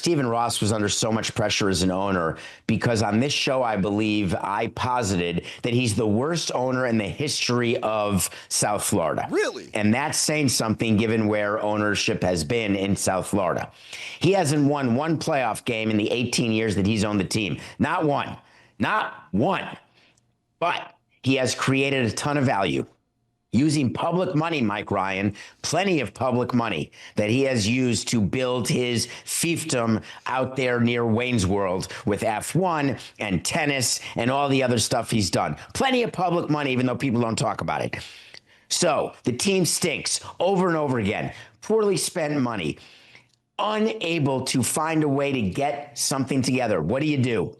Stephen Ross was under so much pressure as an owner because on this show, I believe I posited that he's the worst owner in the history of South Florida. Really? And that's saying something given where ownership has been in South Florida. He hasn't won one playoff game in the 18 years that he's owned the team. Not one. Not one. But he has created a ton of value. Using public money, Mike Ryan, plenty of public money that he has used to build his fiefdom out there near Wayne's World with F1 and tennis and all the other stuff he's done. Plenty of public money, even though people don't talk about it. So the team stinks over and over again. Poorly spent money. Unable to find a way to get something together. What do?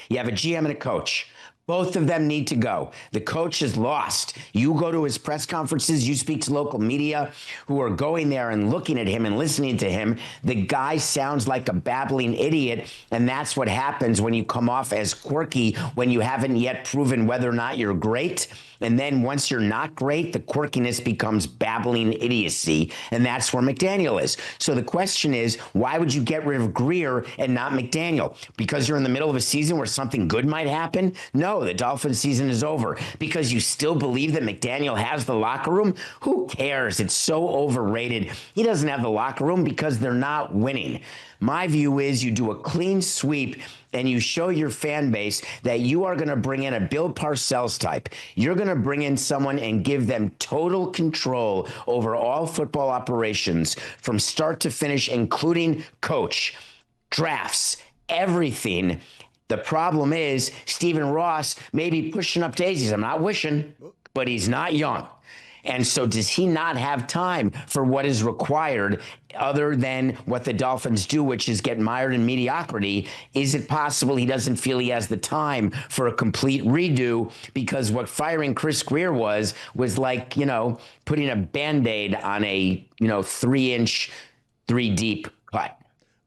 You have a GM and a coach. Both of them need to go. The coach is lost. You go to his press conferences, you speak to local media who are going there and looking at him and listening to him. The guy sounds like a babbling idiot, and that's what happens when you come off as quirky when you haven't yet proven whether or not you're great. And then once you're not great, the quirkiness becomes babbling idiocy, and that's where McDaniel is. So the question is, why would you get rid of Greer and not McDaniel? Because you're in the middle of a season where something good might happen? No, the Dolphins season is over. Because you still believe that McDaniel has the locker room? Who cares? It's so overrated. He doesn't have the locker room because they're not winning. My view is you do a clean sweep and you show your fan base that you are going to bring in a Bill Parcells type. You're going to bring in someone and give them total control over all football operations from start to finish, including coach, drafts, everything. The problem is Stephen Ross may be pushing up daisies. I'm not wishing, but he's not young. And so does he not have time for what is required other than what the Dolphins do, which is get mired in mediocrity? Is it possible he doesn't feel he has the time for a complete redo? Because what firing Chris Greer was like, putting a Band-Aid on a, 3-inch, 3-deep cut.